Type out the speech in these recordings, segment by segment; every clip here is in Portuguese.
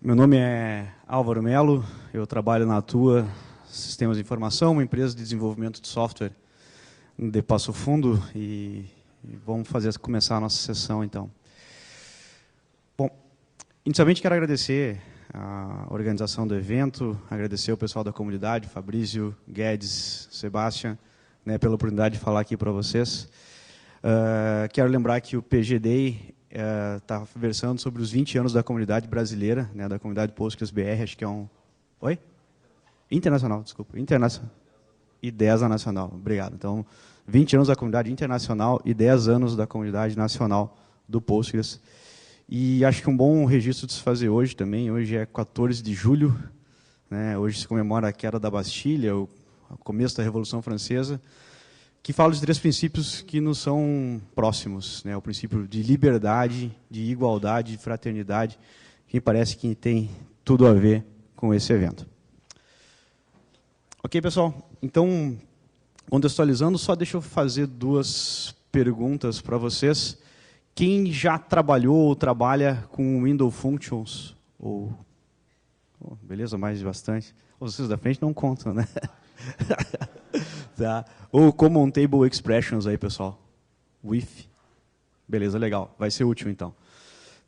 Meu nome é Álvaro Melo, eu trabalho na Atua Sistemas de Informação, uma empresa de desenvolvimento de software de Passo Fundo, e vamos começar a nossa sessão, então. Bom, inicialmente quero agradecer a organização do evento, agradecer o pessoal da comunidade, Fabrício, Guedes, Sebastião, pela oportunidade de falar aqui para vocês. Quero lembrar que o PG Day está versando sobre os 20 anos da comunidade brasileira, da comunidade Postgres BR, acho que é um... Oi? Internacional, desculpa. Internacional. E 10 nacional, obrigado. Então, 20 anos da comunidade internacional e 10 anos da comunidade nacional do Postgres. E acho que um bom registro de se fazer hoje também, hoje é 14 de julho, hoje se comemora a queda da Bastilha, o começo da Revolução Francesa, que fala de 3 princípios que nos são próximos, o princípio de liberdade, de igualdade, de fraternidade, que me parece que tem tudo a ver com esse evento. Ok, pessoal? Então, contextualizando, só deixa eu fazer 2 perguntas para vocês. Quem já trabalhou ou trabalha com Window Functions? Beleza, mais bastante. Vocês da frente não contam, né? Tá. Ou Common Table Expressions aí, pessoal. WIF. Beleza, legal. Vai ser útil, então.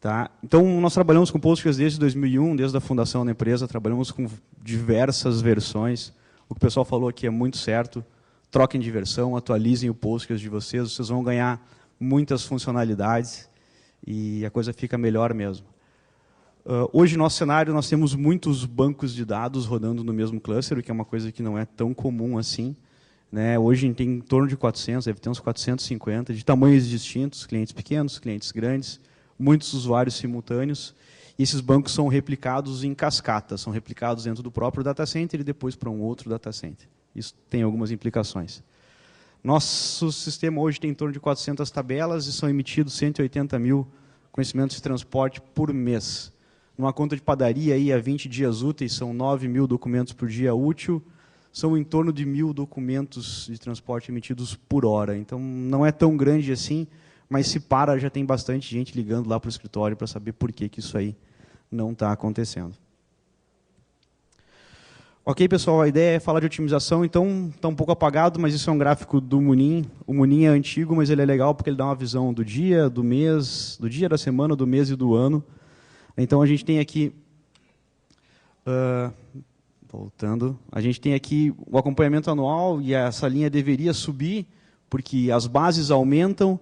Tá. Então, nós trabalhamos com Postgres desde 2001, desde a fundação da empresa, trabalhamos com diversas versões. O que o pessoal falou aqui é muito certo. Troquem de versão, atualizem o Postgres de vocês vão ganhar muitas funcionalidades e a coisa fica melhor mesmo. Hoje, no nosso cenário, nós temos muitos bancos de dados rodando no mesmo cluster, o que é uma coisa que não é tão comum assim. Hoje a gente tem em torno de 400, deve ter uns 450, de tamanhos distintos, clientes pequenos, clientes grandes, muitos usuários simultâneos. E esses bancos são replicados em cascata, são replicados dentro do próprio data center e depois para um outro data center. Isso tem algumas implicações. Nosso sistema hoje tem em torno de 400 tabelas e são emitidos 180 mil conhecimentos de transporte por mês. Numa conta de padaria, aí, a 20 dias úteis, são 9 mil documentos por dia útil, são em torno de 1.000 documentos de transporte emitidos por hora. Então, não é tão grande assim, mas se para, já tem bastante gente ligando lá para o escritório para saber por que isso aí não está acontecendo. Ok, pessoal, a ideia é falar de otimização, então está um pouco apagado, mas isso é um gráfico do Munin. O Munin é antigo, mas ele é legal porque ele dá uma visão do dia, do mês, do dia, da semana, do mês e do ano. Então, a gente tem aqui... voltando, a gente tem aqui o acompanhamento anual e essa linha deveria subir, porque as bases aumentam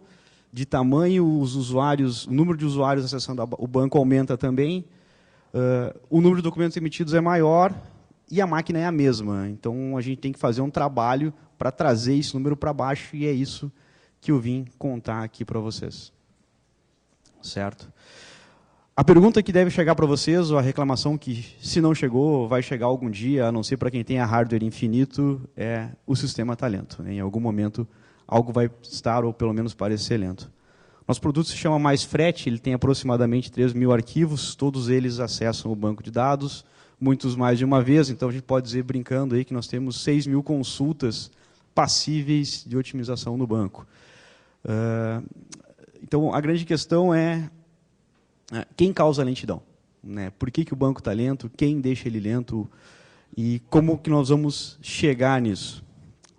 de tamanho, os usuários, o número de usuários acessando o banco aumenta também, o número de documentos emitidos é maior e a máquina é a mesma. Então, a gente tem que fazer um trabalho para trazer esse número para baixo e é isso que eu vim contar aqui para vocês. Certo? A pergunta que deve chegar para vocês, ou a reclamação que, se não chegou, vai chegar algum dia, a não ser para quem tenha hardware infinito, é o sistema está lento. Em algum momento, algo vai estar, ou pelo menos parecer lento. Nosso produto se chama MaisFret, ele tem aproximadamente 3.000 arquivos, todos eles acessam o banco de dados, muitos mais de uma vez, então a gente pode dizer, brincando, aí, que nós temos 6.000 consultas passíveis de otimização no banco. Então, a grande questão é quem causa a lentidão? Por que o banco está lento? Quem deixa ele lento? E como que nós vamos chegar nisso?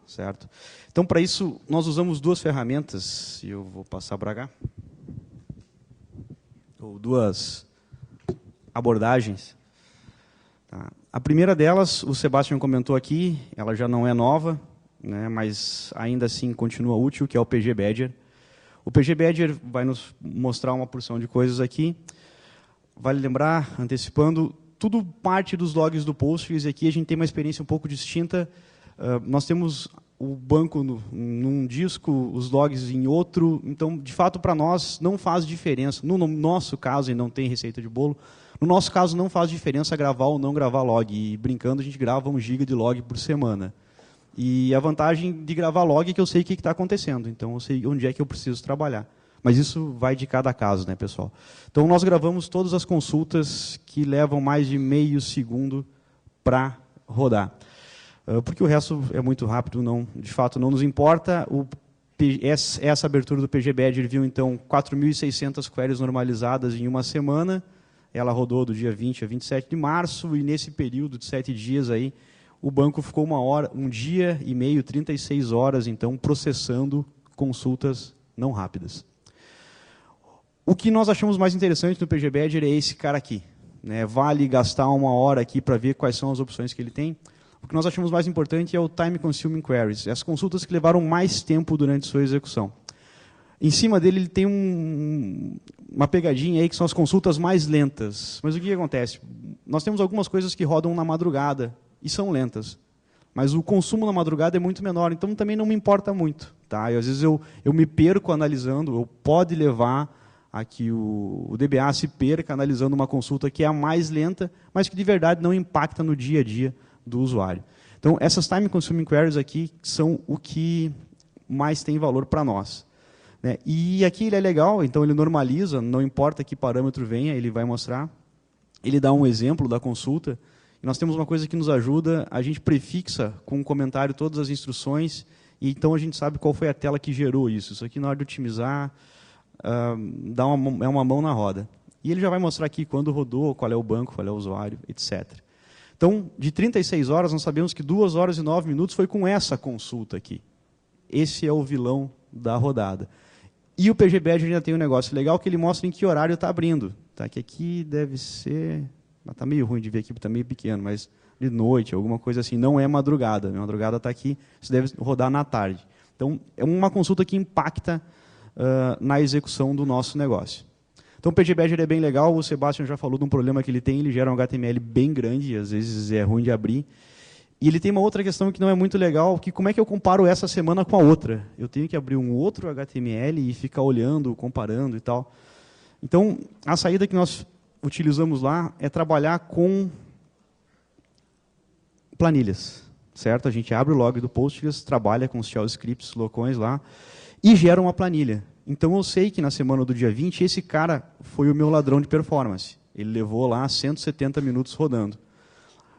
Certo? Então, para isso, nós usamos 2 ferramentas, e eu vou passar para cá, ou 2 abordagens. Tá? A primeira delas, o Sebastião comentou aqui, ela já não é nova, mas ainda assim continua útil, que é o PG Badger. O PG Badger vai nos mostrar uma porção de coisas aqui. Vale lembrar, antecipando, tudo parte dos logs do Postgres, e aqui a gente tem uma experiência um pouco distinta. Nós temos o banco num disco, os logs em outro, então, de fato, para nós não faz diferença. No nosso caso, e não tem receita de bolo, no nosso caso não faz diferença gravar ou não gravar log. E brincando, a gente grava 1 GB de log por semana. E a vantagem de gravar log é que eu sei o que está acontecendo, então eu sei onde é que eu preciso trabalhar. Mas isso vai de cada caso, pessoal? Então, nós gravamos todas as consultas que levam mais de meio segundo para rodar. Porque o resto é muito rápido, de fato não nos importa. Essa abertura do PG Badger viu, então, 4.600 queries normalizadas em uma semana, ela rodou do dia 20 a 27 de março, e nesse período de 7 dias aí, o banco ficou 1 dia e meio, 36 horas, então, processando consultas não rápidas. O que nós achamos mais interessante no PG Badger é esse cara aqui. Né? Vale gastar 1 hora aqui para ver quais são as opções que ele tem. O que nós achamos mais importante é o Time Consuming Queries, as consultas que levaram mais tempo durante sua execução. Em cima dele, ele tem uma pegadinha aí, que são as consultas mais lentas. Mas o que acontece? Nós temos algumas coisas que rodam na madrugada e são lentas. Mas o consumo na madrugada é muito menor, então também não me importa muito. Tá? E, às vezes eu me perco analisando, pode levar a que o DBA se perca analisando uma consulta que é a mais lenta, mas que de verdade não impacta no dia a dia do usuário. Então, essas Time Consuming Queries aqui são o que mais tem valor para nós. Né? E aqui ele é legal, então ele normaliza, não importa que parâmetro venha, ele vai mostrar. Ele dá um exemplo da consulta. E nós temos uma coisa que nos ajuda, a gente prefixa com um comentário todas as instruções, e então a gente sabe qual foi a tela que gerou isso. Isso aqui, na hora de otimizar, é uma mão na roda. E ele já vai mostrar aqui quando rodou, qual é o banco, qual é o usuário, etc. Então, de 36 horas, nós sabemos que 2 horas e 9 minutos foi com essa consulta aqui. Esse é o vilão da rodada. E o PG Badger ainda tem um negócio legal, que ele mostra em que horário está abrindo. Tá? Que aqui deve ser... Está meio ruim de ver aqui, está meio pequeno, mas de noite, alguma coisa assim. Não é madrugada. A madrugada está aqui, isso deve rodar na tarde. Então, é uma consulta que impacta na execução do nosso negócio. Então, o PG Badger é bem legal. O Sebastian já falou de um problema que ele tem. Ele gera um HTML bem grande, e às vezes é ruim de abrir. E ele tem uma outra questão que não é muito legal, que como é que eu comparo essa semana com a outra? Eu tenho que abrir um outro HTML e ficar olhando, comparando e tal. Então, a saída que nós utilizamos lá é trabalhar com planilhas. Certo? A gente abre o log do Postgres, trabalha com os shell scripts loucões lá e gera uma planilha. Então, eu sei que na semana do dia 20, esse cara foi o meu ladrão de performance. Ele levou lá 170 minutos rodando.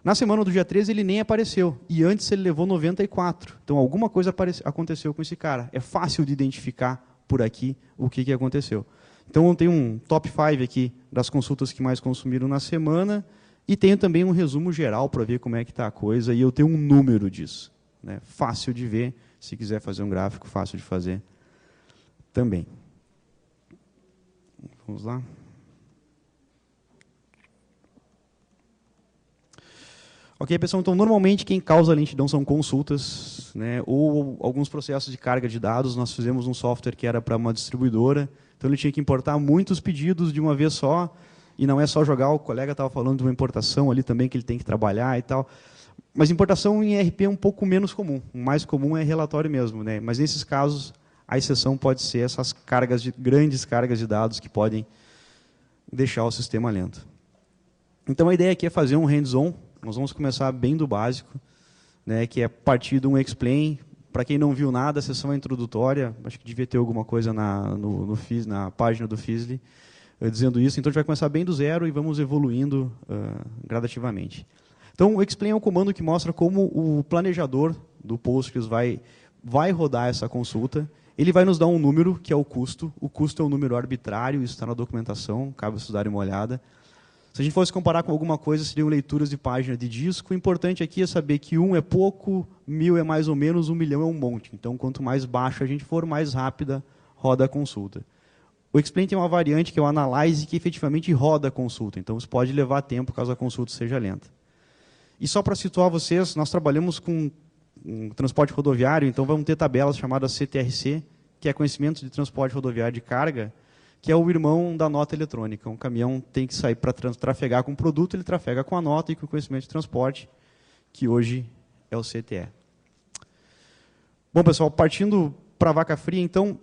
Na semana do dia 13, ele nem apareceu. E antes ele levou 94. Então, alguma coisa aconteceu com esse cara. É fácil de identificar por aqui o que aconteceu. Então, eu tenho um top 5 aqui das consultas que mais consumiram na semana. E tenho também um resumo geral para ver como é que está a coisa. E eu tenho um número disso. Né? Fácil de ver. Se quiser fazer um gráfico, fácil de fazer também. Vamos lá. Ok, pessoal, então normalmente quem causa lentidão são consultas, né, ou alguns processos de carga de dados. Nós fizemos um software que era para uma distribuidora, então ele tinha que importar muitos pedidos de uma vez só, e não é só jogar, o colega estava falando de uma importação ali também que ele tem que trabalhar e tal. Mas importação em ERP é um pouco menos comum, o mais comum é relatório mesmo, né, mas nesses casos a exceção pode ser essas grandes cargas de dados que podem deixar o sistema lento. Então a ideia aqui é fazer um hands-on. Nós vamos começar bem do básico, né, que é partir de um explain. Para quem não viu nada, a sessão introdutória, acho que devia ter alguma coisa na página do Fizzly dizendo isso. Então, a gente vai começar bem do zero e vamos evoluindo gradativamente. Então, o explain é um comando que mostra como o planejador do Postgres vai rodar essa consulta. Ele vai nos dar um número, que é o custo. O custo é um número arbitrário, isso está na documentação, cabe vocês darem uma olhada. Se a gente fosse comparar com alguma coisa, seriam leituras de página de disco. O importante aqui é saber que 1 é pouco, 1000 é mais ou menos, 1 milhão é um monte. Então, quanto mais baixo a gente for, mais rápida roda a consulta. O explain tem uma variante, que é o analyze, que efetivamente roda a consulta. Então, isso pode levar tempo caso a consulta seja lenta. E só para situar vocês, nós trabalhamos com transporte rodoviário, então vamos ter tabelas chamadas CTRC, que é Conhecimento de Transporte Rodoviário de Carga, que é o irmão da nota eletrônica. Um caminhão tem que sair para trafegar com o produto, ele trafega com a nota e com o conhecimento de transporte, que hoje é o CTE. Bom, pessoal, partindo para a vaca fria, então,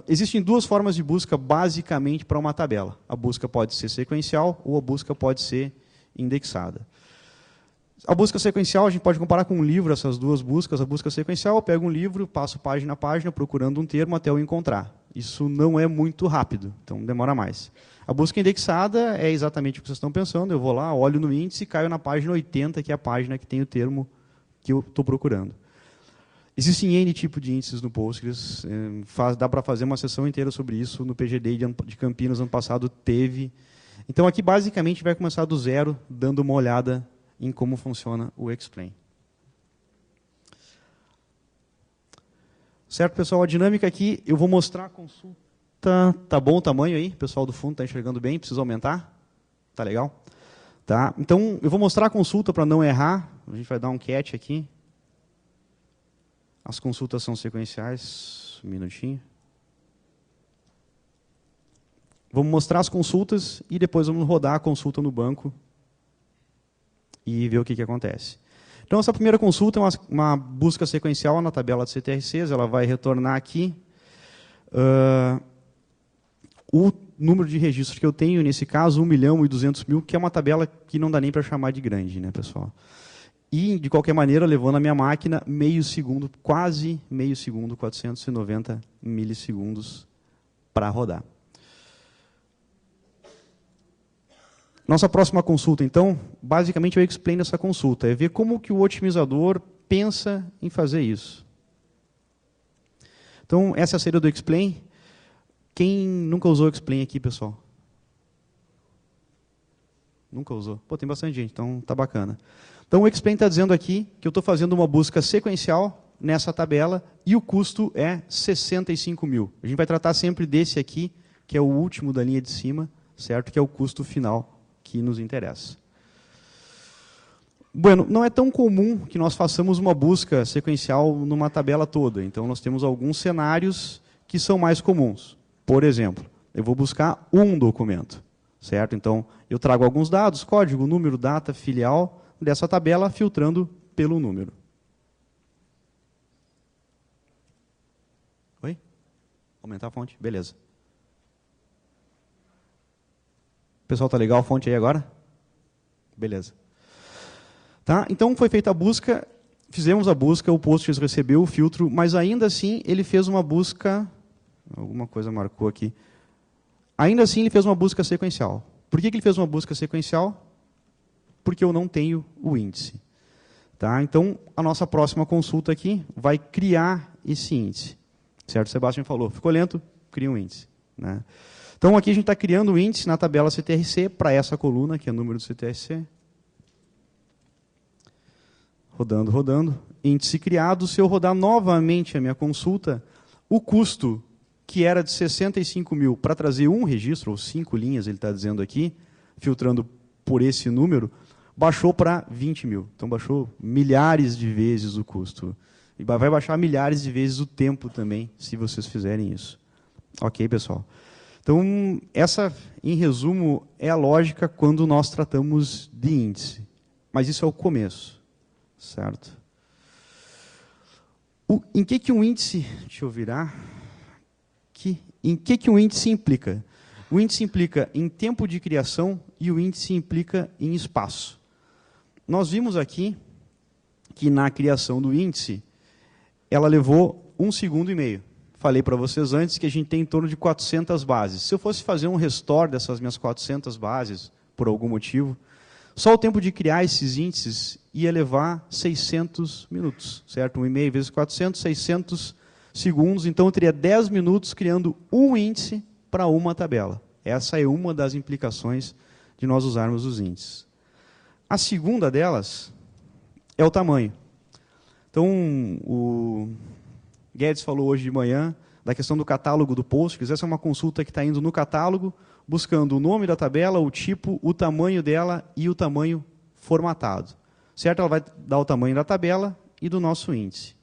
existem duas formas de busca, basicamente, para uma tabela. A busca pode ser sequencial ou a busca pode ser indexada. A busca sequencial, a gente pode comparar com um livro, essas duas buscas. A busca sequencial, eu pego um livro, passo página a página, procurando um termo até eu encontrar. Isso não é muito rápido, então demora mais. A busca indexada é exatamente o que vocês estão pensando. Eu vou lá, olho no índice e caio na página 80, que é a página que tem o termo que eu estou procurando. Existem N tipos de índices no Postgres. Dá para fazer uma sessão inteira sobre isso. No PGD de Campinas, ano passado, teve. Então, aqui, basicamente, vai começar do zero, dando uma olhada em como funciona o Explain. Certo, pessoal? A dinâmica aqui, eu vou mostrar a consulta. Tá bom o tamanho aí? O pessoal do fundo está enxergando bem? Precisa aumentar? Tá legal? Tá? Então, eu vou mostrar a consulta para não errar. A gente vai dar um catch aqui. As consultas são sequenciais. Um minutinho. Vamos mostrar as consultas e depois vamos rodar a consulta no banco e ver o que acontece. Então, essa primeira consulta é uma busca sequencial na tabela de CTRCs. Ela vai retornar aqui o número de registros que eu tenho, nesse caso, 1.200.000, que é uma tabela que não dá nem para chamar de grande, né, pessoal? E, de qualquer maneira, levou na minha máquina meio segundo, quase meio segundo, 490 milissegundos para rodar. Nossa próxima consulta, então, basicamente eu explain essa consulta, é ver como que o otimizador pensa em fazer isso. Então, essa é a série do explain. Quem nunca usou o explain aqui, pessoal? Nunca usou? Pô, tem bastante gente, então tá bacana. Então, o explain está dizendo aqui que eu estou fazendo uma busca sequencial nessa tabela e o custo é 65.000. A gente vai tratar sempre desse aqui, que é o último da linha de cima, certo? Que é o custo final que nos interessa. Bueno, não é tão comum que nós façamos uma busca sequencial numa tabela toda. Então, nós temos alguns cenários que são mais comuns. Por exemplo, eu vou buscar um documento, certo? Então, eu trago alguns dados, código, número, data, filial, dessa tabela, filtrando pelo número. Oi? Aumentar a fonte? Beleza. Pessoal, tá legal a fonte aí agora? Beleza. Tá? Então, foi feita a busca, fizemos a busca, o Postgres recebeu o filtro, mas ainda assim ele fez uma busca... Alguma coisa marcou aqui. Ainda assim, ele fez uma busca sequencial. Por que ele fez uma busca sequencial? Porque eu não tenho o índice. Tá? Então, a nossa próxima consulta aqui vai criar esse índice. Certo? O Sebastião falou, ficou lento, cria um índice. Né? Então, aqui a gente está criando o índice na tabela CTRC para essa coluna, que é o número do CTRC. Rodando, rodando. Índice criado. Se eu rodar novamente a minha consulta, o custo que era de 65.000 para trazer um registro, ou 5 linhas, ele está dizendo aqui, filtrando por esse número, baixou para 20.000. Então, baixou milhares de vezes o custo. E vai baixar milhares de vezes o tempo também, se vocês fizerem isso. Ok, pessoal? Então, essa, em resumo, é a lógica quando nós tratamos de índice. Mas isso é o começo, certo? Em que um índice... Deixa eu virar... Em que um índice implica? O índice implica em tempo de criação e o índice implica em espaço. Nós vimos aqui que na criação do índice, ela levou 1,5 segundos. Falei para vocês antes que a gente tem em torno de 400 bases. Se eu fosse fazer um restore dessas minhas 400 bases, por algum motivo, só o tempo de criar esses índices ia levar 600 minutos. Certo? 1,5 vezes 400, 600 segundos, então eu teria 10 minutos criando um índice para uma tabela. Essa é uma das implicações de nós usarmos os índices. A segunda delas é o tamanho. Então, o Guedes falou hoje de manhã da questão do catálogo do Postgres. Essa é uma consulta que está indo no catálogo, buscando o nome da tabela, o tipo, o tamanho dela e o tamanho formatado. Certo? Ela vai dar o tamanho da tabela e do nosso índice.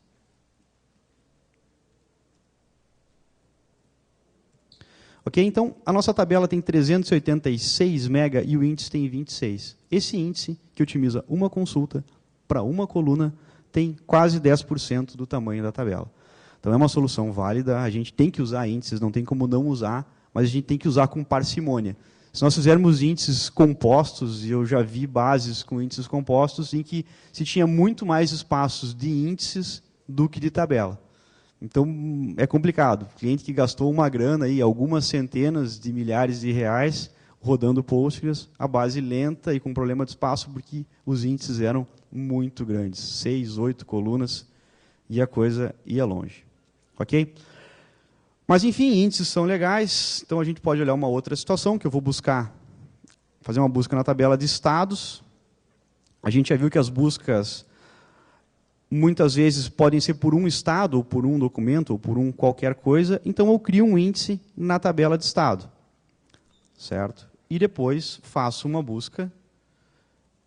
Ok? Então, a nossa tabela tem 386 MB e o índice tem 26. Esse índice, que otimiza uma consulta para uma coluna, tem quase 10% do tamanho da tabela. Então, é uma solução válida, a gente tem que usar índices, não tem como não usar, mas a gente tem que usar com parcimônia. Se nós fizermos índices compostos, e eu já vi bases com índices compostos, em que se tinha muito mais espaços de índices do que de tabela. Então, é complicado. O cliente que gastou uma grana, aí, algumas centenas de milhares de reais, rodando Postgres, a base lenta e com problema de espaço, porque os índices eram muito grandes. 6, 8 colunas, e a coisa ia longe. Ok? Mas, enfim, índices são legais, então a gente pode olhar uma outra situação, que eu vou buscar fazer uma busca na tabela de estados. A gente já viu que as buscas, muitas vezes, podem ser por um estado, ou por um documento, ou por um qualquer coisa. Então, eu crio um índice na tabela de estado. Certo? E depois faço uma busca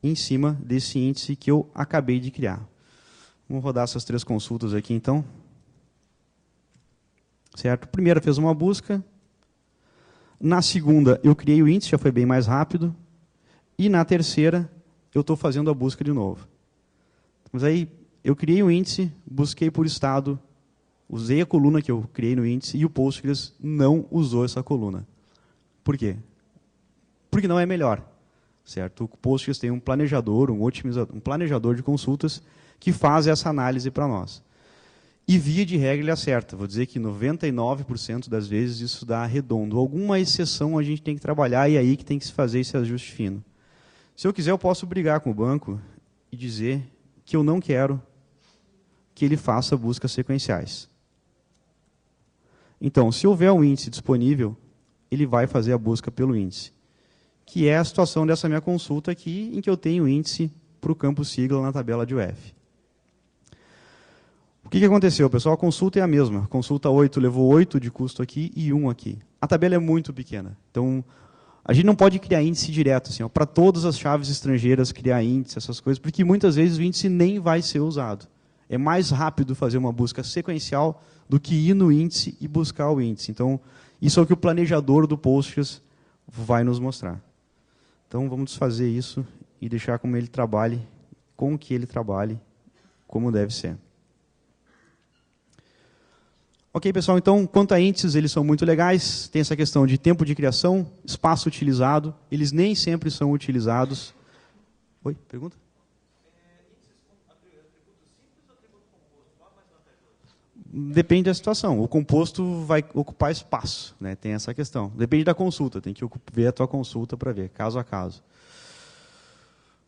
em cima desse índice que eu acabei de criar. Vamos rodar essas 3 consultas aqui, então. Certo? Primeira fez uma busca. Na segunda, eu criei o índice, já foi bem mais rápido. E na terceira, eu estou fazendo a busca de novo. Mas aí, eu criei o índice, busquei por estado, usei a coluna que eu criei no índice e o Postgres não usou essa coluna. Por quê? Porque não é melhor. Certo? O Postgres tem um planejador, um otimizador, um planejador de consultas que faz essa análise para nós. E, via de regra, ele acerta. Vou dizer que 99% das vezes isso dá redondo. Alguma exceção a gente tem que trabalhar e é aí que tem que se fazer esse ajuste fino. Se eu quiser, eu posso brigar com o banco e dizer que eu não quero que ele faça buscas sequenciais. Então, se houver um índice disponível, ele vai fazer a busca pelo índice. Que é a situação dessa minha consulta aqui, em que eu tenho o índice para o campo sigla na tabela de UF. O que aconteceu, pessoal? A consulta é a mesma. Consulta 8 levou 8 de custo aqui e 1 aqui. A tabela é muito pequena. Então, a gente não pode criar índice direto, assim, para todas as chaves estrangeiras criar índice, essas coisas, porque muitas vezes o índice nem vai ser usado. É mais rápido fazer uma busca sequencial do que ir no índice e buscar o índice. Então, isso é o que o planejador do Postgres vai nos mostrar. Então, vamos desfazer isso e deixar como ele trabalhe, com que ele trabalhe, como deve ser. Ok, pessoal, então, quanto a índices, eles são muito legais. Tem essa questão de tempo de criação, espaço utilizado. Eles nem sempre são utilizados. Oi, pergunta? Depende da situação. O composto vai ocupar espaço, né? Tem essa questão. Depende da consulta, tem que ver a tua consulta para ver, caso a caso.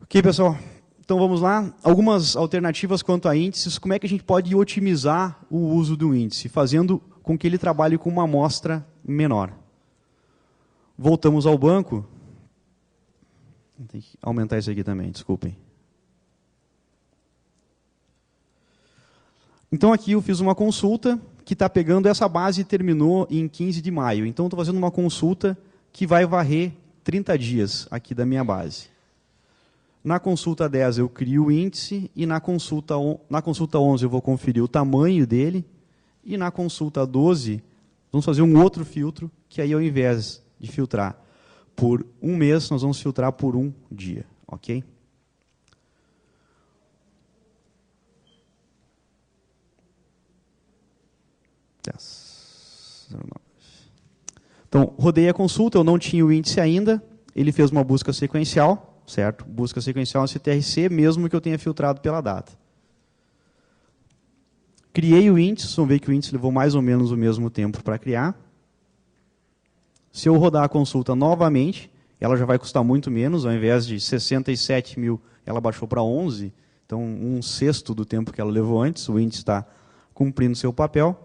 Ok, pessoal? Então, vamos lá. Algumas alternativas quanto a índices. Como é que a gente pode otimizar o uso do índice, fazendo com que ele trabalhe com uma amostra menor? Voltamos ao banco. Tem que aumentar isso aqui também, desculpem. Então, aqui eu fiz uma consulta que está pegando essa base e terminou em 15 de maio. Então, estou fazendo uma consulta que vai varrer 30 dias aqui da minha base. Na consulta 10 eu crio o índice e na consulta 11 eu vou conferir o tamanho dele e na consulta 12 vamos fazer um outro filtro que aí ao invés de filtrar por um mês, nós vamos filtrar por um dia, ok? Então, rodei a consulta, eu não tinha o índice ainda, ele fez uma busca sequencial, certo? Busca sequencial no CTRC, mesmo que eu tenha filtrado pela data. Criei o índice, vamos ver que o índice levou mais ou menos o mesmo tempo para criar. Se eu rodar a consulta novamente, ela já vai custar muito menos, ao invés de 67 mil, ela baixou para 11, então 1/6 do tempo que ela levou antes, o índice está cumprindo seu papel.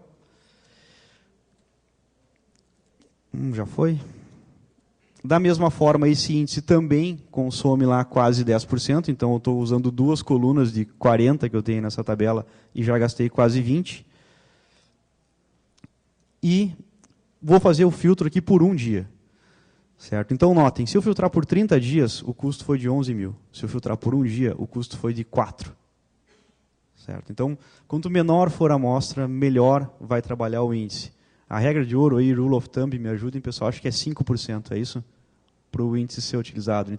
Já foi? Da mesma forma, esse índice também consome lá quase 10%, então eu estou usando 2 colunas de 40 que eu tenho nessa tabela e já gastei quase 20. E vou fazer o filtro aqui por um dia. Certo? Então, notem, se eu filtrar por 30 dias, o custo foi de 11 mil. Se eu filtrar por um dia, o custo foi de 4. Certo? Então, quanto menor for a amostra, melhor vai trabalhar o índice. A regra de ouro aí, rule of thumb, me ajudem, pessoal, acho que é 5%, é isso? Para o índice ser utilizado.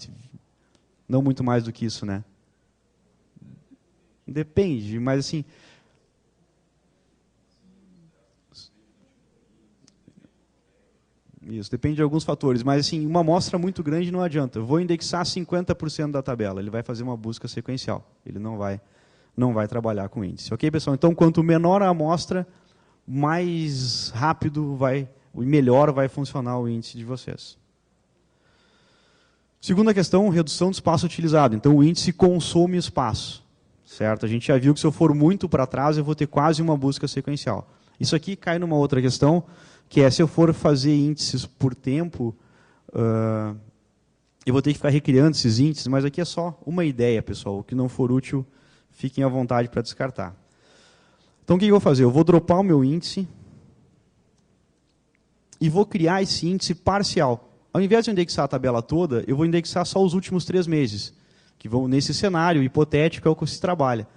Não muito mais do que isso, né? Depende, mas assim... Isso, depende de alguns fatores, mas assim, uma amostra muito grande não adianta. Eu vou indexar 50% da tabela, ele vai fazer uma busca sequencial. Ele não vai trabalhar com índice. Ok, pessoal? Então, quanto menor a amostra, mais rápido e melhor vai funcionar o índice de vocês. Segunda questão, redução do espaço utilizado. Então, o índice consome espaço. Certo? A gente já viu que se eu for muito para trás, eu vou ter quase uma busca sequencial. Isso aqui cai numa outra questão, que é se eu for fazer índices por tempo, Eu vou ter que ficar recriando esses índices, mas aqui é só uma ideia, pessoal. O que não for útil, fiquem à vontade para descartar. Então, o que eu vou fazer? Eu vou dropar o meu índice e vou criar esse índice parcial. Ao invés de indexar a tabela toda, eu vou indexar só os últimos 3 meses, que vão nesse cenário hipotético, é o que se trabalha.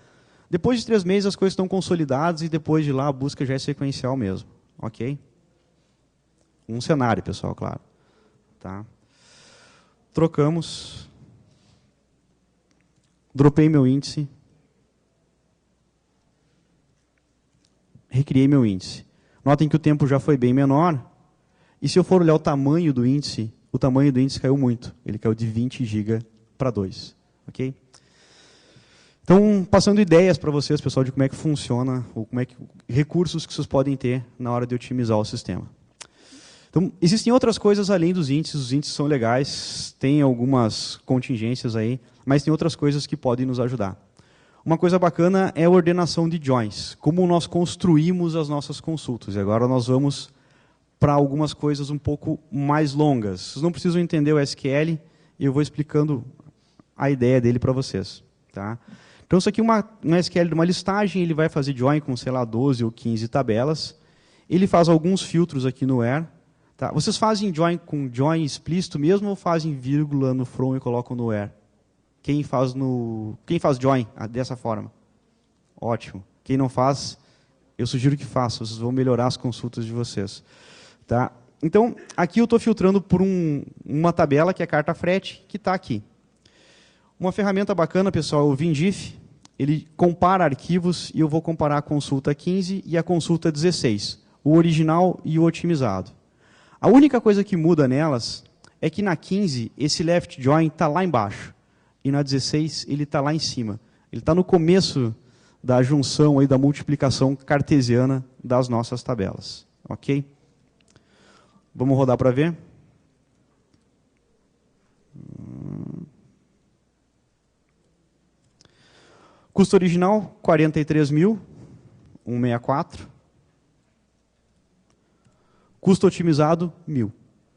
Depois de 3 meses, as coisas estão consolidadas e depois de lá a busca já é sequencial mesmo. Ok? Um cenário, pessoal, claro. Tá? Trocamos. Dropei meu índice. Recriei meu índice. Notem que o tempo já foi bem menor. E se eu for olhar o tamanho do índice caiu muito. Ele caiu de 20 GB para 2. Ok? Então, passando ideias para vocês, pessoal, de como é que funciona, ou como é que recursos que vocês podem ter na hora de otimizar o sistema. Então, existem outras coisas além dos índices. Os índices são legais, tem algumas contingências aí, mas tem outras coisas que podem nos ajudar. Uma coisa bacana é a ordenação de joins, como nós construímos as nossas consultas. E agora nós vamos para algumas coisas um pouco mais longas. Vocês não precisam entender o SQL, e eu vou explicando a ideia dele para vocês. Tá? Então, isso aqui é um SQL de uma listagem, ele vai fazer join com, sei lá, 12 ou 15 tabelas. Ele faz alguns filtros aqui no where. Tá? Vocês fazem join com join explícito mesmo ou fazem vírgula no from e colocam no where? Quem faz join dessa forma? Ótimo. Quem não faz, eu sugiro que faça. Vocês vão melhorar as consultas de vocês. Tá? Então, aqui eu estou filtrando por uma tabela, que é a carta frete, que está aqui. Uma ferramenta bacana, pessoal, é o Vindif. Ele compara arquivos e eu vou comparar a consulta 15 e a consulta 16. O original e o otimizado. A única coisa que muda nelas é que na 15, esse left join está lá embaixo. E na 16, ele está lá em cima. Ele está no começo da junção, aí, da multiplicação cartesiana das nossas tabelas. Ok? Vamos rodar para ver? Custo original, 43.164. Custo otimizado, 1.000.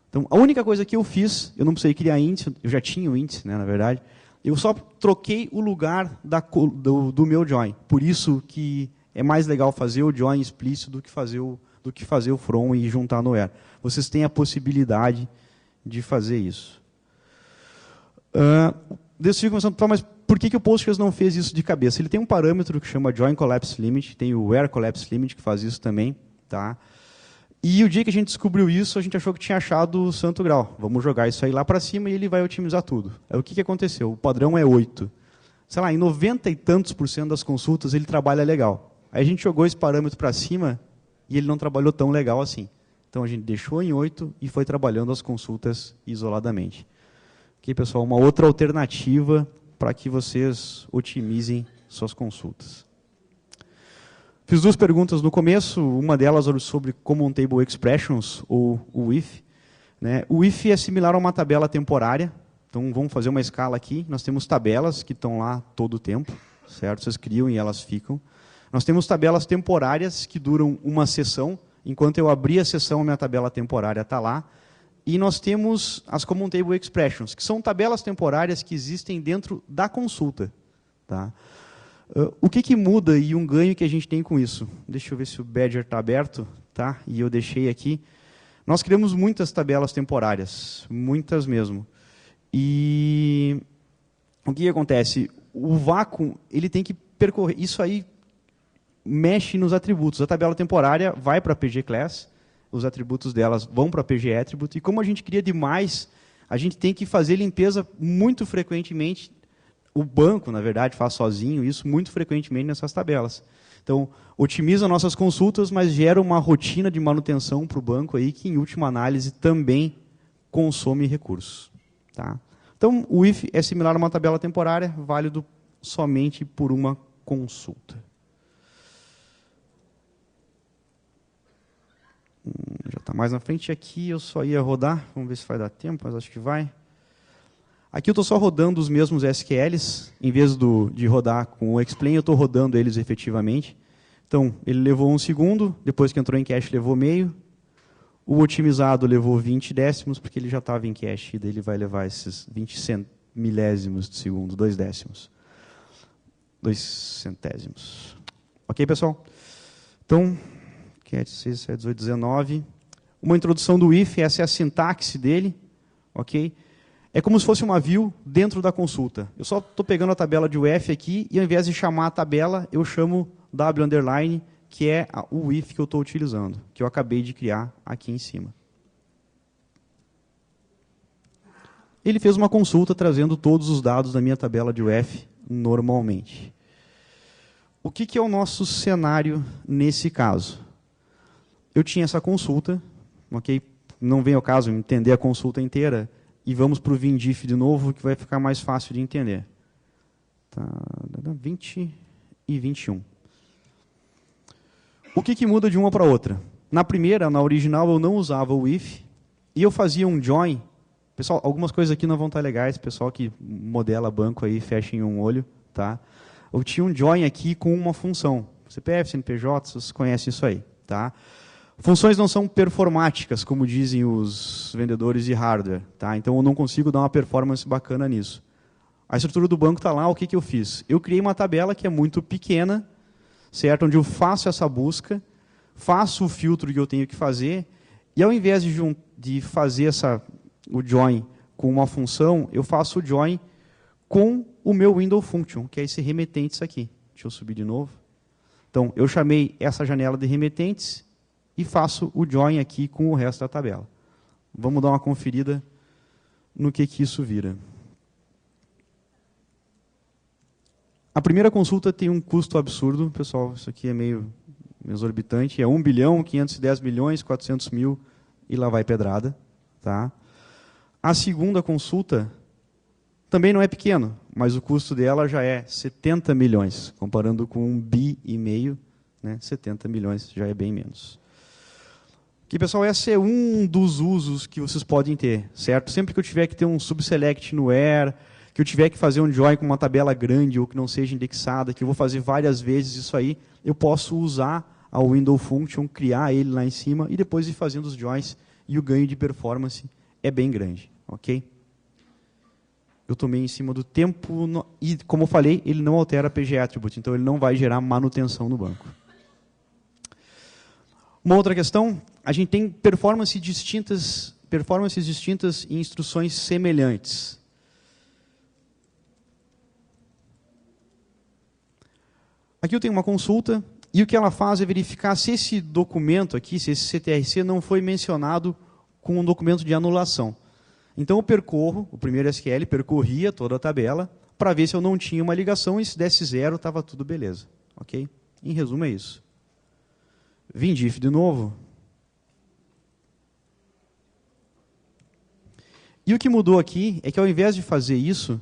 Então, a única coisa que eu fiz, eu não precisei criar índice, eu já tinha o índice, né, na verdade, eu só troquei o lugar do meu join. Por isso que é mais legal fazer o join explícito do que fazer o from e juntar no where. Vocês têm a possibilidade de fazer isso. Mas por que o Postgres não fez isso de cabeça? Ele tem um parâmetro que chama Join Collapse Limit, tem o Where Collapse Limit que faz isso também. Tá? E o dia que a gente descobriu isso, a gente achou que tinha achado o santo grau. Vamos jogar isso aí lá para cima e ele vai otimizar tudo. Aí, o que aconteceu? O padrão é 8. Sei lá, em 90 e tantos % das consultas ele trabalha legal. Aí a gente jogou esse parâmetro para cima e ele não trabalhou tão legal assim. Então a gente deixou em 8 e foi trabalhando as consultas isoladamente. Ok, pessoal? Uma outra alternativa para que vocês otimizem suas consultas. Fiz 2 perguntas no começo, uma delas sobre Common Table Expressions, ou o if. Né? O if é similar a uma tabela temporária. Então, vamos fazer uma escala aqui. Nós temos tabelas que estão lá todo o tempo, certo? Vocês criam e elas ficam. Nós temos tabelas temporárias que duram uma sessão. Enquanto eu abrir a sessão, a minha tabela temporária está lá. E nós temos as Common Table Expressions, que são tabelas temporárias que existem dentro da consulta. Tá? O que muda e um ganho que a gente tem com isso? Deixa eu ver se o Badger está aberto. Tá? E eu deixei aqui. Nós criamos muitas tabelas temporárias, muitas mesmo. E o que acontece? O vácuo ele tem que percorrer. Isso aí mexe nos atributos. A tabela temporária vai para a PG Class, os atributos delas vão para a PG Attribute, e como a gente cria demais, a gente tem que fazer limpeza muito frequentemente. O banco, na verdade, faz sozinho isso muito frequentemente nessas tabelas. Então, otimiza nossas consultas, mas gera uma rotina de manutenção para o banco aí, que, em última análise, também consome recursos. Tá? Então, o if é similar a uma tabela temporária, válido somente por uma consulta. Já está mais na frente aqui, eu só ia rodar, vamos ver se vai dar tempo, mas acho que vai. Aqui eu estou só rodando os mesmos SQLs, em vez de rodar com o explain, eu estou rodando eles efetivamente. Então, ele levou 1 segundo, depois que entrou em cache levou meio. O otimizado levou 20 décimos, porque ele já estava em cache, e daí ele vai levar esses 20 milésimos de segundo, 2 décimos. 2 centésimos. Ok, pessoal? Então, 6, 7, 18, 19. Uma introdução do if, essa é a sintaxe dele. Ok? É como se fosse uma view dentro da consulta. Eu só estou pegando a tabela de UF aqui, e ao invés de chamar a tabela, eu chamo W underline, que é o if que eu estou utilizando, que eu acabei de criar aqui em cima. Ele fez uma consulta trazendo todos os dados da minha tabela de UF normalmente. O que é o nosso cenário nesse caso? Eu tinha essa consulta, ok? Não vem ao caso entender a consulta inteira, e vamos para o VinDiff de novo, que vai ficar mais fácil de entender. Tá, 20 e 21. O que muda de uma para outra? Na primeira, na original, eu não usava o if, e eu fazia um join. Pessoal, algumas coisas aqui não vão estar legais, pessoal que modela banco aí, fechem um olho. Tá? Eu tinha um join aqui com uma função. CPF, CNPJ, vocês conhecem isso aí. Tá? Funções não são performáticas, como dizem os vendedores de hardware. Tá? Então, eu não consigo dar uma performance bacana nisso. A estrutura do banco está lá, o que eu fiz? Eu criei uma tabela que é muito pequena, certo? Onde eu faço essa busca, faço o filtro que eu tenho que fazer, e ao invés de fazer o join com uma função, eu faço o join com o meu window function, que é esse remetentes aqui. Deixa eu subir de novo. Então, eu chamei essa janela de remetentes, e faço o join aqui com o resto da tabela. Vamos dar uma conferida no que isso vira. A primeira consulta tem um custo absurdo, pessoal, isso aqui é meio exorbitante, é 1 bilhão, 510 milhões, 400 mil, e lá vai pedrada. Tá? A segunda consulta também não é pequeno, mas o custo dela já é 70 milhões, comparando com 1,5 bi, né? 70 milhões já é bem menos. Que, pessoal, esse é um dos usos que vocês podem ter, certo? Sempre que eu tiver que ter um subselect no where, que eu tiver que fazer um join com uma tabela grande ou que não seja indexada, que eu vou fazer várias vezes isso aí, eu posso usar a window function, criar ele lá em cima e depois ir fazendo os joins, e o ganho de performance é bem grande, ok? Eu tomei em cima do tempo, e como eu falei, ele não altera PG Attribute, então ele não vai gerar manutenção no banco. Uma outra questão, a gente tem performances distintas em instruções semelhantes. Aqui eu tenho uma consulta, e o que ela faz é verificar se esse documento aqui, se esse CTRC não foi mencionado com um documento de anulação. Então eu percorro, o primeiro SQL percorria toda a tabela, para ver se eu não tinha uma ligação, e se desse 0, estava tudo beleza. Ok? Em resumo é isso. VinDiff de novo. E o que mudou aqui é que, ao invés de fazer isso,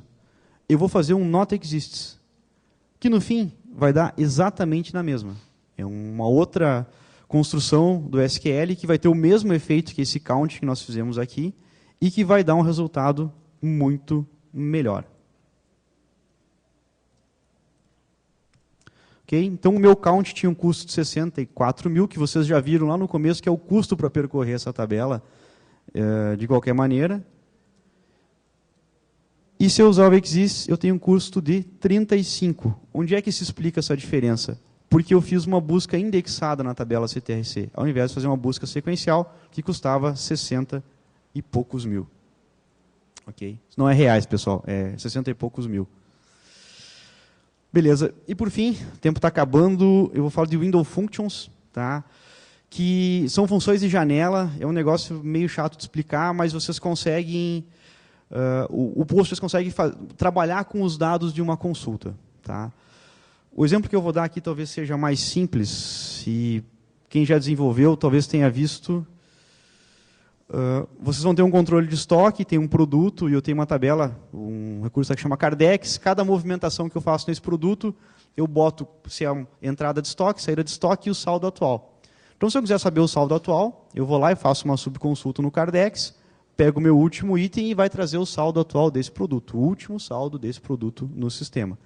eu vou fazer um not exists, que no fim vai dar exatamente na mesma. É uma outra construção do SQL que vai ter o mesmo efeito que esse count que nós fizemos aqui e que vai dar um resultado muito melhor. Okay? Então, o meu count tinha um custo de 64 mil, que vocês já viram lá no começo, que é o custo para percorrer essa tabela de qualquer maneira. E se eu usar o exists, eu tenho um custo de 35. Onde é que se explica essa diferença? Porque eu fiz uma busca indexada na tabela CTRC, ao invés de fazer uma busca sequencial, que custava 60 e poucos mil. Ok? Isso não é reais, pessoal, é 60 e poucos mil. Beleza. E por fim, o tempo está acabando, eu vou falar de window functions, tá? Que são funções de janela, é um negócio meio chato de explicar, mas vocês conseguem... o Postgres consegue trabalhar com os dados de uma consulta. Tá? O exemplo que eu vou dar aqui talvez seja mais simples, e quem já desenvolveu talvez tenha visto. Vocês vão ter um controle de estoque, tem um produto, e eu tenho uma tabela, um recurso que chama Cardex. Cada movimentação que eu faço nesse produto, eu boto se é uma entrada de estoque, saída de estoque e o saldo atual. Então, se eu quiser saber o saldo atual, eu vou lá e faço uma subconsulta no Cardex, pego o meu último item e vai trazer o saldo atual desse produto, o último saldo desse produto no sistema.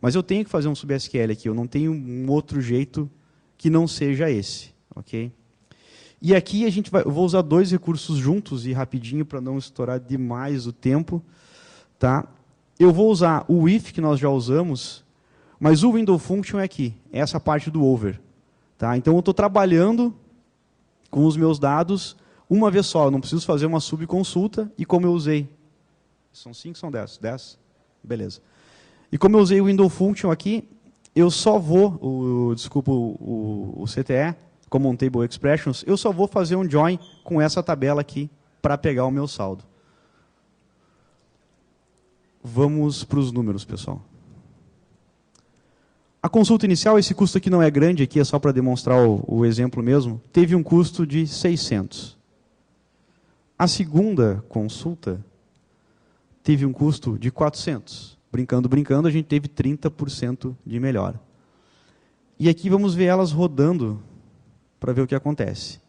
Mas eu tenho que fazer um sub-SQL aqui, eu não tenho um outro jeito que não seja esse. Ok? E aqui eu vou usar dois recursos juntos e rapidinho para não estourar demais o tempo. Tá? Eu vou usar o if, que nós já usamos, mas o window function é aqui, essa parte do over. Tá? Então, eu estou trabalhando com os meus dados uma vez só, eu não preciso fazer uma subconsulta, e como eu usei... São 5, são 10? 10? Beleza. E como eu usei o window function aqui, eu só vou, o CTE, Common Table Expressions, eu só vou fazer um join com essa tabela aqui para pegar o meu saldo. Vamos para os números, pessoal. A consulta inicial, esse custo aqui não é grande, aqui é só para demonstrar o exemplo mesmo, teve um custo de 600. A segunda consulta teve um custo de 400. Brincando, brincando, a gente teve 30% de melhora. E aqui vamos ver elas rodando para ver o que acontece.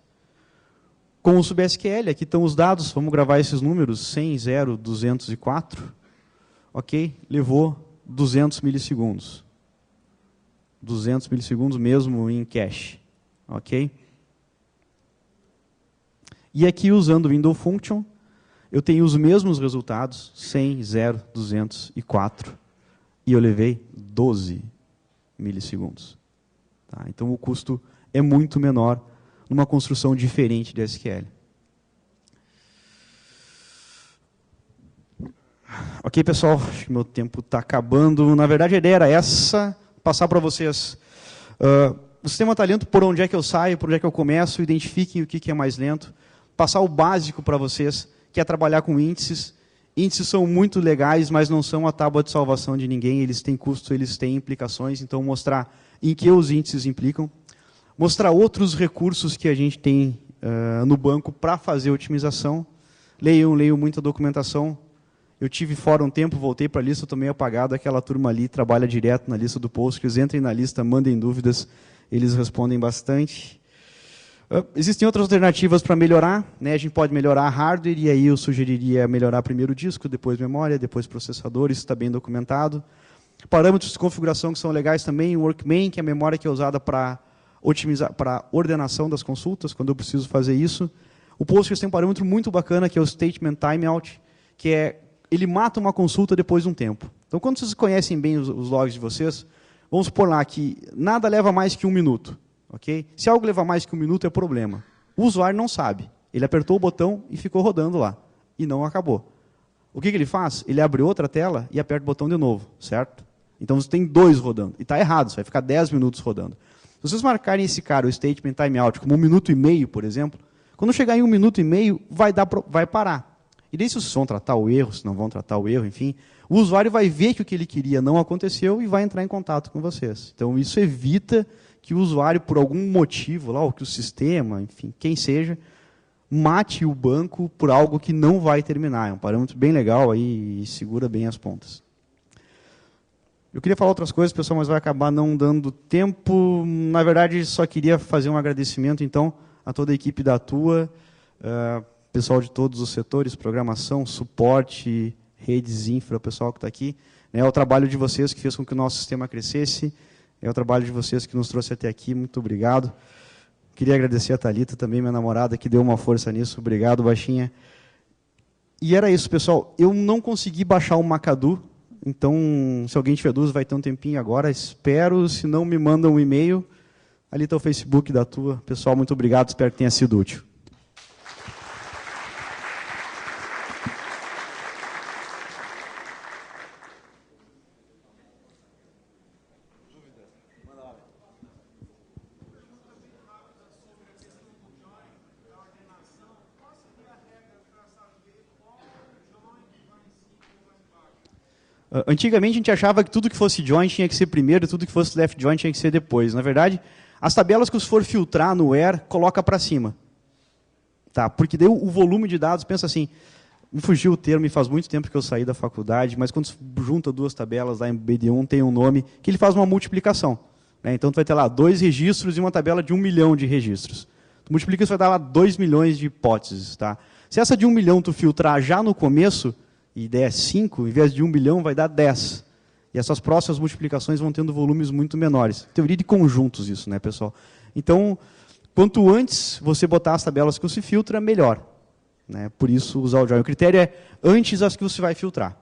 Com o SubSQL, aqui estão os dados, vamos gravar esses números, 100, 0, 204. Ok? Levou 200 milissegundos. 200 milissegundos mesmo em cache. Ok? E aqui, usando o window function, eu tenho os mesmos resultados, 100, 0, 204, e eu levei 12 milissegundos. Tá? Então, o custo é muito menor numa construção diferente de SQL. Ok, pessoal, acho que meu tempo está acabando. Na verdade, a ideia era essa, passar para vocês. O sistema está lento, por onde é que eu saio, por onde é que eu começo, identifiquem o que é mais lento. Passar o básico para vocês, que é trabalhar com índices. Índices são muito legais, mas não são a tábua de salvação de ninguém. Eles têm custos, eles têm implicações. Então, mostrar em que os índices implicam. Mostrar outros recursos que a gente tem no banco para fazer otimização. Leiam muita documentação. Eu tive fora um tempo, voltei para a lista, estou meio apagado. Aquela turma ali trabalha direto na lista do Postgres. Entrem na lista, mandem dúvidas. Eles respondem bastante. Existem outras alternativas para melhorar, né? A gente pode melhorar hardware, e aí eu sugeriria melhorar primeiro o disco, depois memória, depois processador, isso está bem documentado. Parâmetros de configuração que são legais também, o Workman, que é a memória que é usada para otimizar, para ordenação das consultas, quando eu preciso fazer isso. O Postgres tem um parâmetro muito bacana, que é o Statement Timeout, que é, ele mata uma consulta depois de um tempo. Então, quando vocês conhecem bem os logs de vocês, vamos supor lá que nada leva mais que 1 minuto. Okay? Se algo levar mais que 1 minuto, é problema. O usuário não sabe. Ele apertou o botão e ficou rodando lá. E não acabou. O que ele faz? Ele abre outra tela e aperta o botão de novo. Certo? Então, você tem 2 rodando. E está errado, você vai ficar 10 minutos rodando. Se vocês marcarem esse cara, o Statement Timeout, como 1 minuto e meio, por exemplo, quando chegar em 1 minuto e meio, vai parar. E daí, se vocês vão tratar o erro, se não vão tratar o erro, enfim, o usuário vai ver que o que ele queria não aconteceu e vai entrar em contato com vocês. Então, isso evita que o usuário, por algum motivo, lá, ou que o sistema, enfim, quem seja, mate o banco por algo que não vai terminar. É um parâmetro bem legal aí e segura bem as pontas. Eu queria falar outras coisas, pessoal, mas vai acabar não dando tempo. Na verdade, só queria fazer um agradecimento, então, a toda a equipe da Atua, pessoal de todos os setores, programação, suporte, redes, infra, o pessoal que está aqui. É o trabalho de vocês que fez com que o nosso sistema crescesse. É o trabalho de vocês que nos trouxe até aqui. Muito obrigado. Queria agradecer a Thalita também, minha namorada, que deu uma força nisso. Obrigado, baixinha. E era isso, pessoal. Eu não consegui baixar o Macadu. Então, se alguém tiver dúvidas, vai ter um tempinho agora. Espero, se não, me mandam um e-mail. Ali está o Facebook da Tua. Pessoal, muito obrigado. Espero que tenha sido útil. Antigamente a gente achava que tudo que fosse join tinha que ser primeiro, e tudo que fosse left join tinha que ser depois. Na verdade, as tabelas que você for filtrar no where, coloca para cima. Tá? Porque daí o volume de dados, pensa assim, me fugiu o termo, e faz muito tempo que eu saí da faculdade, mas quando você junta 2 tabelas lá em BD1, tem um nome, que ele faz uma multiplicação. Né? Então, tu vai ter lá 2 registros e uma tabela de 1 milhão de registros. Tu multiplica, isso vai dar lá 2 milhões de hipóteses. Tá? Se essa de 1 milhão tu filtrar já no começo, e der 5, em vez de 1 bilhão, vai dar 10. E essas próximas multiplicações vão tendo volumes muito menores. Teoria de conjuntos isso, né, pessoal? Então, Quanto antes você botar as tabelas que você filtra, melhor. Né? Por isso, usar o join. O critério é antes as que você vai filtrar.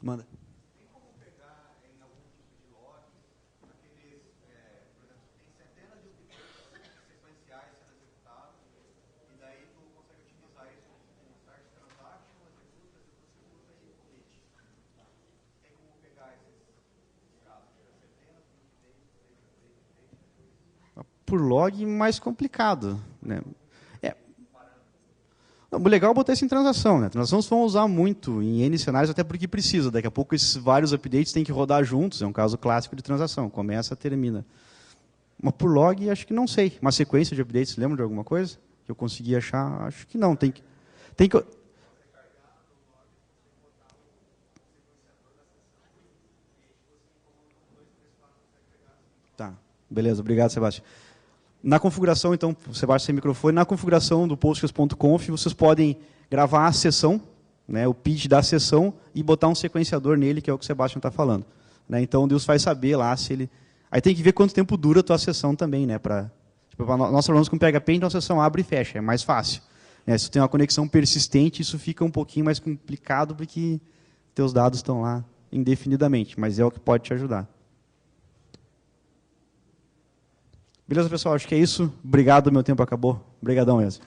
Manda. Por log, mais complicado. Né? O legal é botar isso em transação. Né? Transações vão usar muito em N cenários, até porque precisa. Daqui a pouco esses vários updates têm que rodar juntos. É um caso clássico de transação. Começa, termina. Mas por log, acho que não sei. Uma sequência de updates, lembra de alguma coisa? Que eu consegui achar? Acho que não. Tem que... Tá. Beleza, obrigado, Sebastião. Na configuração, então, Sebastião sem microfone, na configuração do postgres.conf, vocês podem gravar a sessão, né, o pitch da sessão, e botar um sequenciador nele, que é o que o Sebastião está falando. Né, então, Deus vai saber lá se ele... Aí tem que ver quanto tempo dura a tua sessão também. Né, nós trabalhamos com PHP, então a sessão abre e fecha, é mais fácil. Né, se tu tem uma conexão persistente, isso fica um pouquinho mais complicado, porque teus dados estão lá indefinidamente, mas é o que pode te ajudar. Beleza, pessoal? Acho que é isso. Obrigado, meu tempo acabou. Obrigadão mesmo.